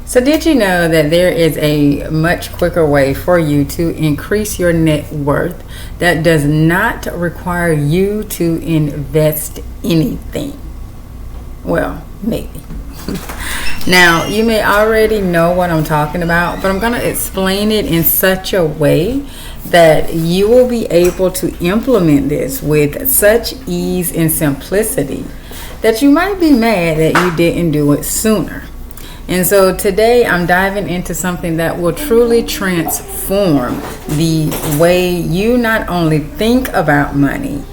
So did you know that there is a much quicker way for you to increase your net worth that does not require you to invest anything? Well, maybe. Now, you may already know what I'm talking about, but I'm going to explain it in such a way that you will be able to implement this with such ease and simplicity that you might be mad that you didn't do it sooner. And so today I'm diving into something that will truly transform the way you not only think about money,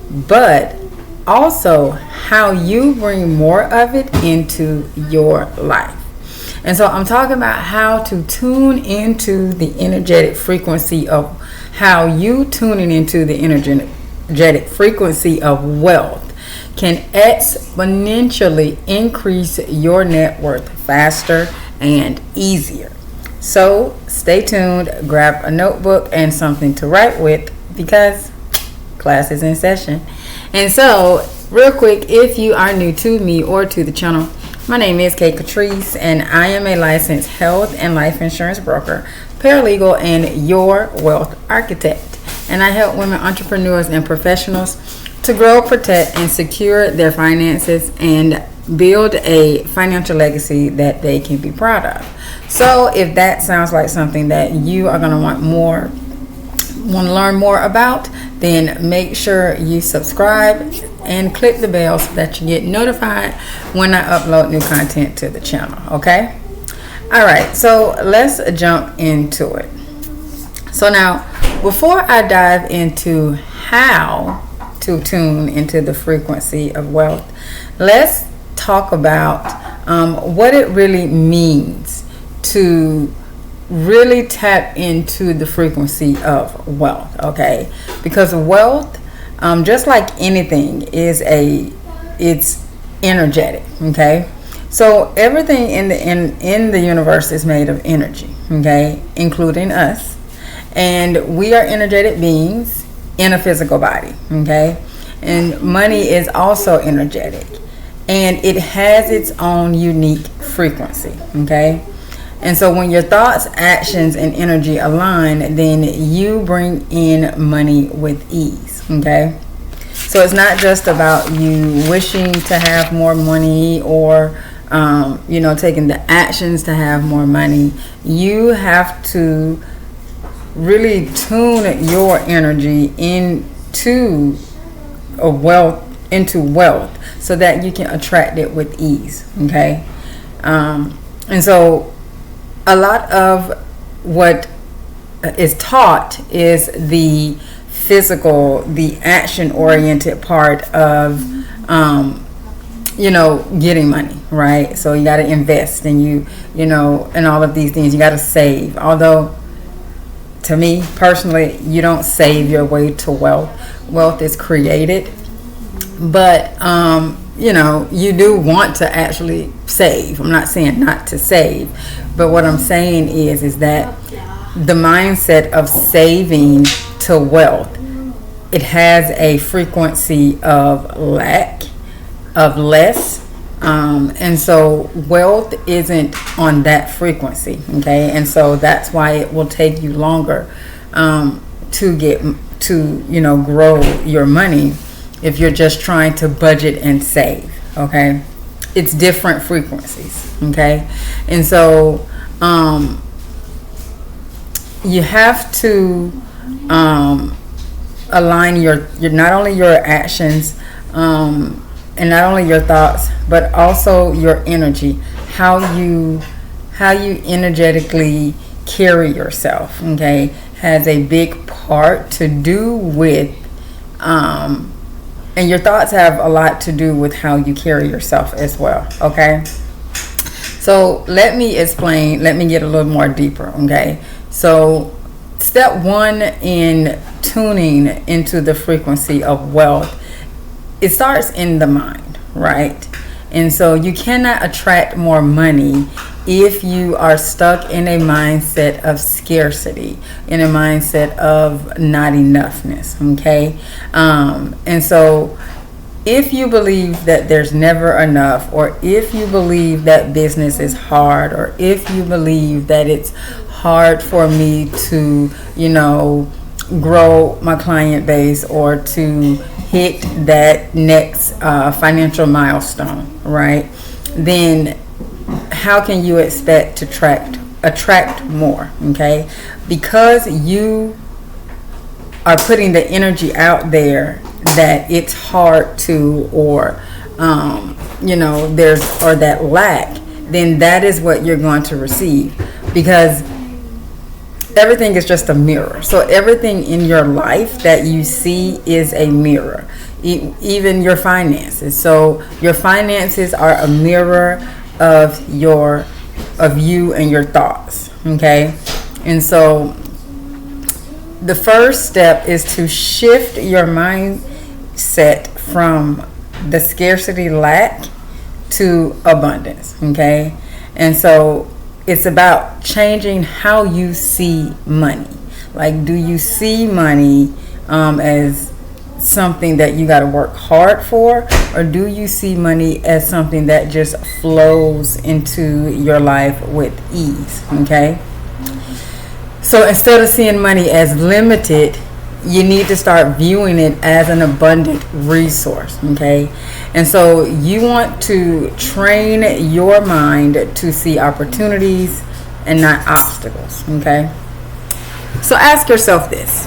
but also how you bring more of it into your life. And so I'm talking about how to tune into the energetic frequency of how you tuning into the energetic frequency of wealth can exponentially increase your net worth faster and easier. So stay tuned, grab a notebook and something to write with because class is in session. And so real quick, if you are new to me or to the channel, my name is Katrice and I am a licensed health and life insurance broker, paralegal, and your wealth architect. And I help women entrepreneurs and professionals to grow, protect, and secure their finances and build a financial legacy that they can be proud of. So if that sounds like something that you are going to want to learn more about, then make sure you subscribe and click the bell so that you get notified when I upload new content to the channel. Okay? All right, so let's jump into it. So now, before I dive into how to tune into the frequency of wealth, let's talk about what it really means to really tap into the frequency of wealth. Okay, because wealth, just like anything, it's energetic. Okay, so everything in the universe is made of energy. Okay, including us, and we are energetic beings in a physical body. Okay, and money is also energetic, and it has its own unique frequency. Okay, and so when your thoughts, actions, and energy align, then you bring in money with ease. Okay, so it's not just about you wishing to have more money or taking the actions to have more money. You have to really tune your energy into wealth so that you can attract it with ease. Okay, and so a lot of what is taught is the physical, the action oriented part of getting money, right? So you got to invest and and all of these things. You got to save, although to me personally, you don't save your way to wealth. Wealth is created, but you do want to actually save. I'm not saying not to save, but what I'm saying is that the mindset of saving to wealth, it has a frequency of lack, of less, and so wealth isn't on that frequency. Okay, and so that's why it will take you longer to get to grow your money if you're just trying to budget and save. Okay, it's different frequencies. Okay, and so you have to align your not only your actions and not only your thoughts, but also your energy, how you energetically carry yourself. Okay, has a big part to do with and your thoughts have a lot to do with how you carry yourself as well. Okay, so let me explain, let me get a little more deeper. Okay, so step one in tuning into the frequency of wealth, it starts in the mind, right? And so you cannot attract more money if you are stuck in a mindset of scarcity, in a mindset of not enoughness. Okay, and so If you believe that there's never enough, or if you believe that business is hard, or if you believe that it's hard for me to, grow my client base or to hit that next financial milestone, right? Then how can you expect to attract more? Okay, because you are putting the energy out there that it's hard to, or there's, or that lack, then that is what you're going to receive, because everything is just a mirror. So everything in your life that you see is a mirror, even your finances. So your finances are a mirror of you and your thoughts. Okay, and so the first step is to shift your mindset from the scarcity, lack, to abundance. Okay, and so it's about changing how you see money. Like, do you see money as something that you got to work hard for, or do you see money as something that just flows into your life with ease? Okay, so instead of seeing money as limited, you need to start viewing it as an abundant resource. Okay, and so you want to train your mind to see opportunities and not obstacles. Okay, so ask yourself this: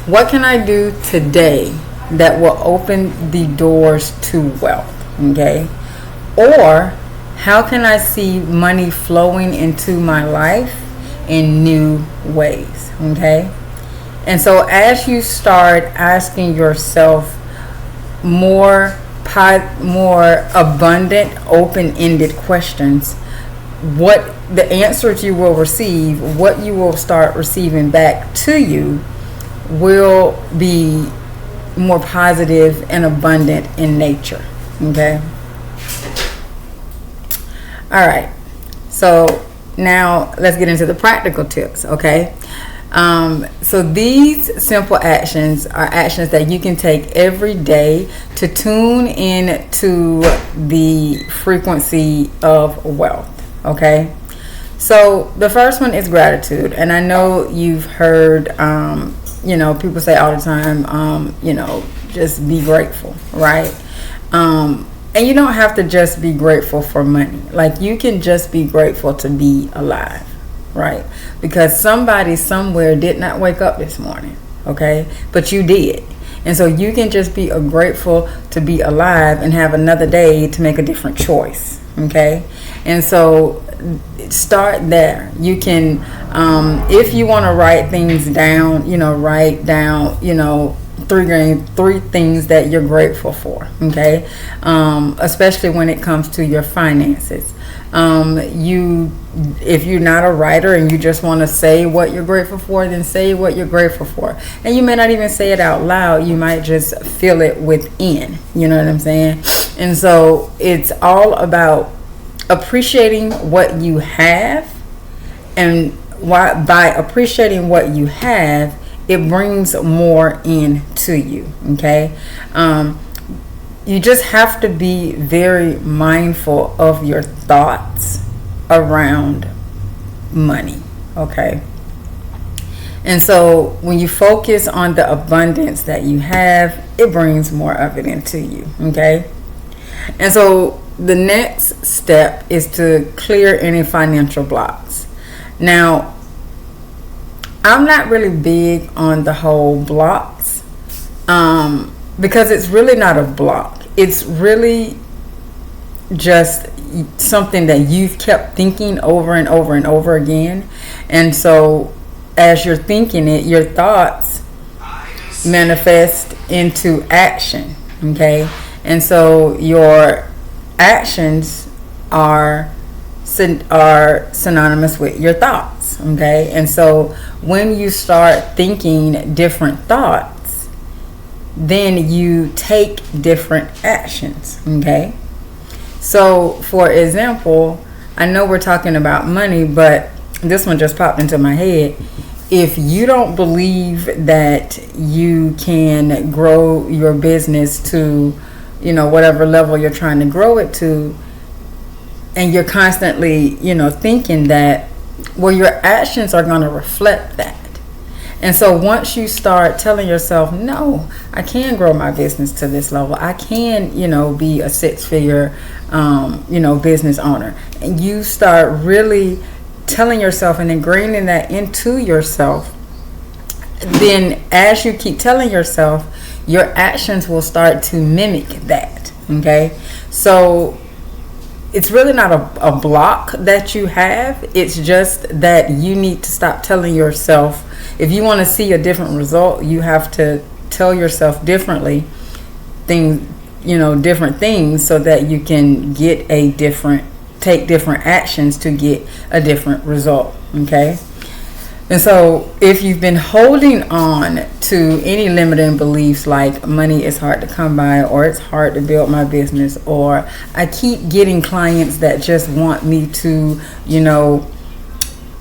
what can I do today that will open the doors to wealth? Okay, or how can I see money flowing into my life in new ways? Okay, and so as you start asking yourself more abundant, open-ended questions, what the answers you will receive, what you will start receiving back to you, will be more positive and abundant in nature. Okay, all right, so now let's get into the practical tips. Okay, so these simple actions are actions that you can take every day to tune in to the frequency of wealth. Okay, so the first one is gratitude. And I know you've heard people say all the time, just be grateful, right? And you don't have to just be grateful for money. Like, you can just be grateful to be alive, right? Because somebody somewhere did not wake up this morning, okay? But you did. And so you can just be grateful to be alive and have another day to make a different choice, okay? And so start there. You can, if you want to write things down, write down, three things that you're grateful for. Okay, especially when it comes to your finances. If you're not a writer and you just want to say what you're grateful for, then say what you're grateful for. And you may not even say it out loud. You might just feel it within. You know what I'm saying? And so it's all about appreciating what you have, and by appreciating what you have, it brings more into you. Okay, you just have to be very mindful of your thoughts around money. Okay, and so when you focus on the abundance that you have, it brings more of it into you. Okay, and so the next step is to clear any financial blocks. Now, I'm not really big on the whole blocks, because it's really not a block. It's really just something that you've kept thinking over and over and over again. And so as you're thinking it, your thoughts manifest into action. Okay, and so your actions are synonymous with your thoughts. Okay, and so when you start thinking different thoughts, then you take different actions. Okay, so for example, I know we're talking about money, but this one just popped into my head. If you don't believe that you can grow your business to, whatever level you're trying to grow it to, and you're constantly, thinking that, well, your actions are going to reflect that. And so once you start telling yourself, no, I can grow my business to this level, I can, be a six-figure, business owner, and you start really telling yourself and ingraining that into yourself, then as you keep telling yourself, your actions will start to mimic that. Okay, so it's really not a block that you have. It's just that you need to stop telling yourself. If you want to see a different result, you have to tell yourself different things, so that you can take different actions to get a different result. Okay. And so if you've been holding on to any limiting beliefs like money is hard to come by, or it's hard to build my business, or I keep getting clients that just want me to,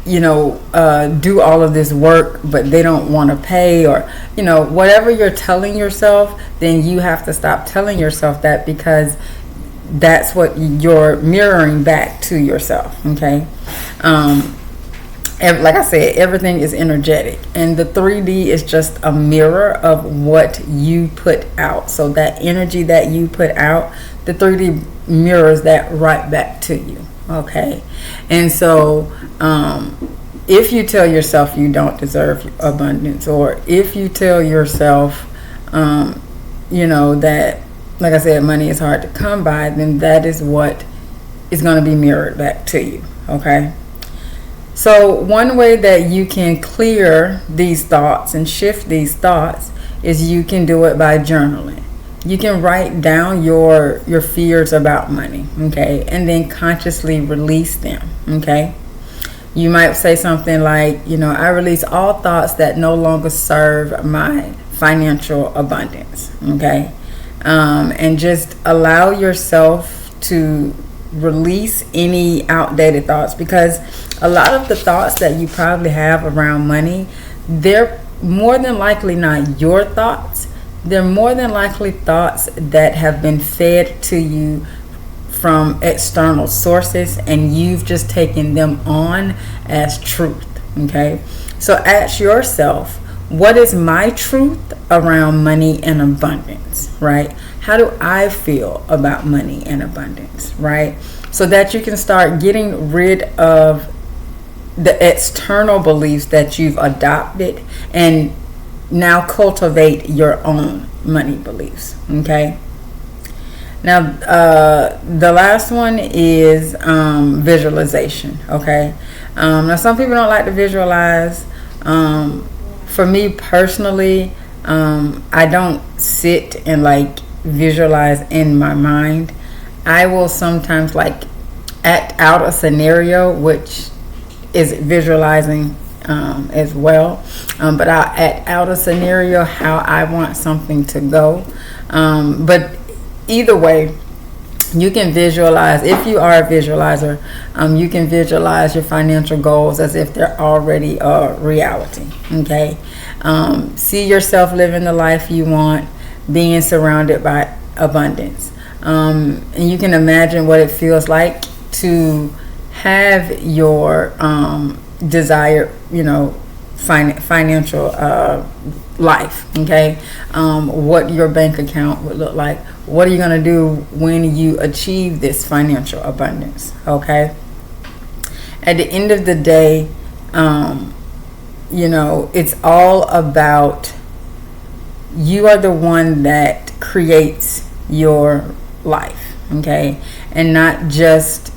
do all of this work, but they don't want to pay, or, whatever you're telling yourself, then you have to stop telling yourself that, because that's what you're mirroring back to yourself. Okay. Like I said, everything is energetic, and the 3D is just a mirror of what you put out. So that energy that you put out, the 3D mirrors that right back to you. Okay. And so if you tell yourself you don't deserve abundance, or if you tell yourself that, like I said, money is hard to come by, then that is what is going to be mirrored back to you. Okay. So one way that you can clear these thoughts and shift these thoughts is you can do it by journaling. You can write down your fears about money, okay, and then consciously release them. Okay. You might say something like, I release all thoughts that no longer serve my financial abundance. Okay. And just allow yourself to release any outdated thoughts, because a lot of the thoughts that you probably have around money, they're more than likely not your thoughts. They're more than likely thoughts that have been fed to you from external sources, and you've just taken them on as truth. Okay, so ask yourself, what is my truth around money and abundance, right? How do I feel about money and abundance, right? So that you can start getting rid of the external beliefs that you've adopted, and now cultivate your own money beliefs. Okay. Now, the last one is visualization. Okay. Now, some people don't like to visualize. For me personally, I don't sit and visualize in my mind. I will sometimes act out a scenario, which is visualizing as well. But I'll act out a scenario how I want something to go. But either way, you can visualize. If you are a visualizer, you can visualize your financial goals as if they're already a reality. Okay. See yourself living the life you want, being surrounded by abundance. And you can imagine what it feels like to have your desired, financial life. Okay. What your bank account would look like. What are you going to do when you achieve this financial abundance? Okay. At the end of the day, it's all about, you are the one that creates your life. Okay. And not just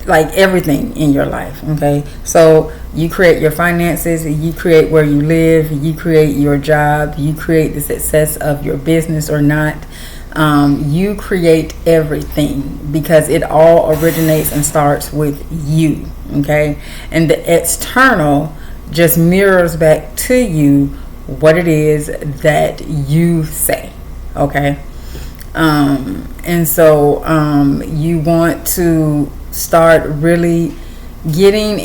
everything in your life. Okay. So you create your finances, you create where you live, you create your job, you create the success of your business or not. You create everything, because it all originates and starts with you. Okay. And the external just mirrors back to you what it is that you say. Okay. And so you want to start really getting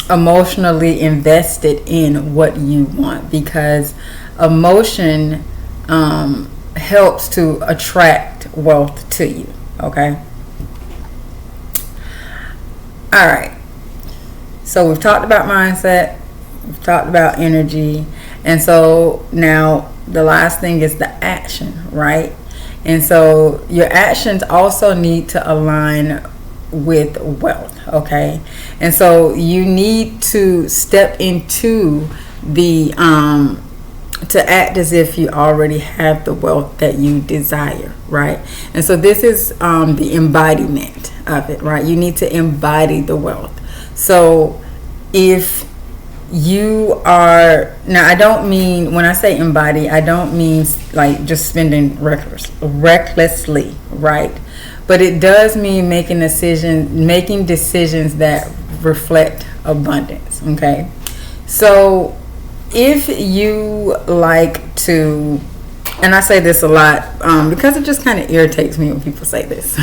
emotionally invested in what you want, because emotion helps to attract wealth to you. Okay. All right. So we've talked about mindset, we've talked about energy, and so now the last thing is the action, right? And so your actions also need to align with wealth, okay? And so you need to step into the to act as if you already have the wealth that you desire, right? And so this is the embodiment of it, right? You need to embody the wealth. So if you are, now I don't mean, when I say embody, I don't mean like just spending recklessly, right? But it does mean making decisions that reflect abundance, okay? So if you like to, and I say this a lot because it just kind of irritates me when people say this,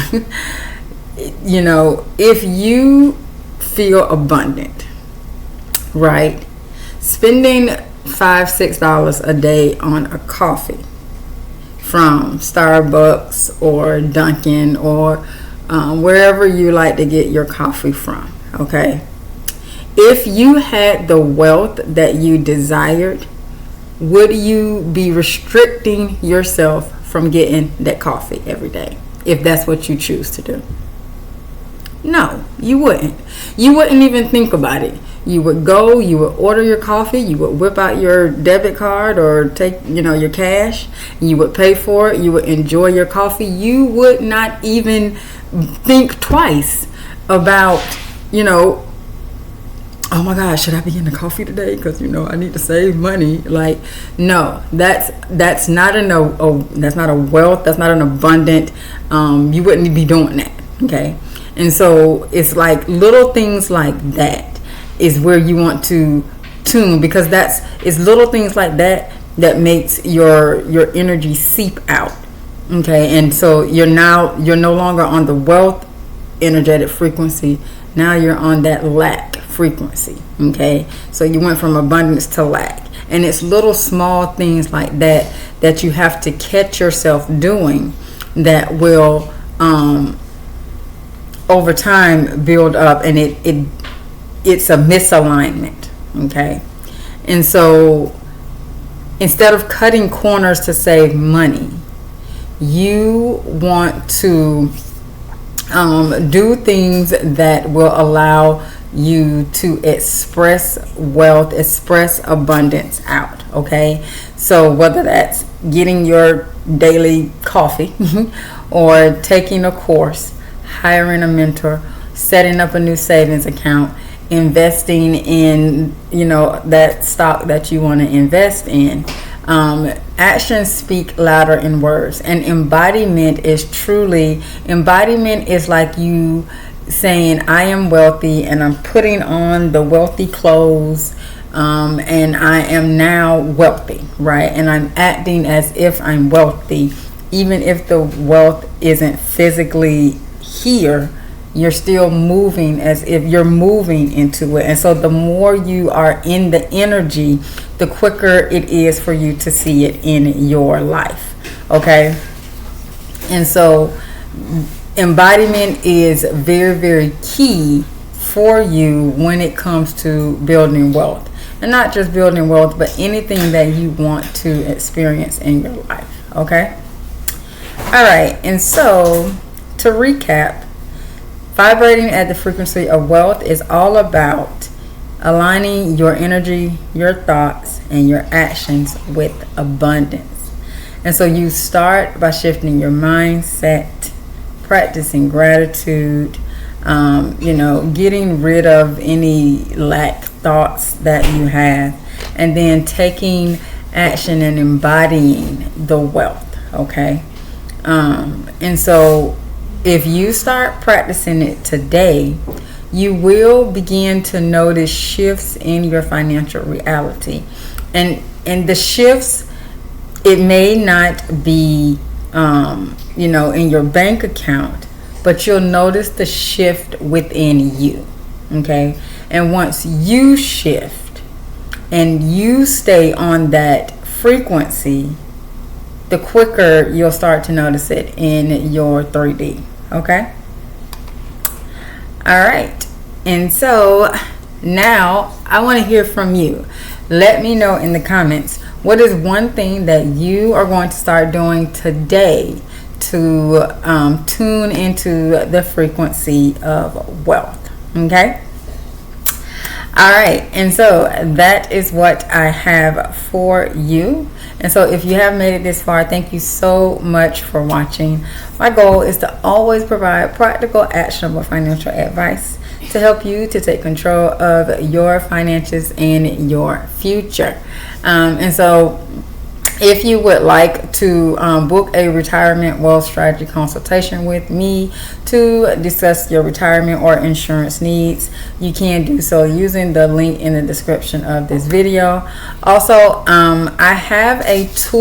you know, if you feel abundant, right, spending $5-6 a day on a coffee from Starbucks or Dunkin' or wherever you like to get your coffee from, okay? If you had the wealth that you desired, would you be restricting yourself from getting that coffee every day if that's what you choose to do? No, you wouldn't. You wouldn't even think about it. You would go, you would order your coffee, you would whip out your debit card or take, your cash, you would pay for it, you would enjoy your coffee. You would not even think twice about, oh my gosh, should I be getting a coffee today? Because I need to save money. Like, no, that's not that's not a wealth. That's not an abundant. You wouldn't be doing that. Okay, and so it's like little things like that is where you want to tune, because it's little things like that that makes your energy seep out. Okay, and so you're no longer on the wealth energetic frequency. Now you're on that lack frequency. Okay, so you went from abundance to lack, and it's little small things like that you have to catch yourself doing that will over time build up, and it's a misalignment. Okay, and so instead of cutting corners to save money, you want to do things that will allow you to express wealth, express abundance out. Okay, so whether that's getting your daily coffee or taking a course, hiring a mentor, setting up a new savings account, investing in that stock that you want to invest in. Actions speak louder than words, and embodiment is like you saying, I am wealthy, and I'm putting on the wealthy clothes, and I am now wealthy, right? And I'm acting as if I'm wealthy, even if the wealth isn't physically here. You're still moving as if you're moving into it. And so the more you are in the energy, the quicker it is for you to see it in your life. Okay, and so embodiment is very, very key for you when it comes to building wealth, and not just building wealth, but anything that you want to experience in your life. Okay, all right, and so to recap, vibrating at the frequency of wealth is all about aligning your energy, your thoughts, and your actions with abundance. And so you start by shifting your mindset, practicing gratitude, getting rid of any lack thoughts that you have, and then taking action and embodying the wealth. Okay, and so if you start practicing it today, you will begin to notice shifts in your financial reality. And the shifts, it may not be, in your bank account, but you'll notice the shift within you. Okay? And once you shift and you stay on that frequency, the quicker you'll start to notice it in your 3D. Okay? All right. And so now I want to hear from you. Let me know in the comments, what is one thing that you are going to start doing today to tune into the frequency of wealth? Okay? All right, and so that is what I have for you. And so if you have made it this far, thank you so much for watching. My goal is to always provide practical, actionable financial advice to help you to take control of your finances and your future. And so if you would like to book a retirement wealth strategy consultation with me to discuss your retirement or insurance needs, you can do so using the link in the description of this video. Also, I have a tool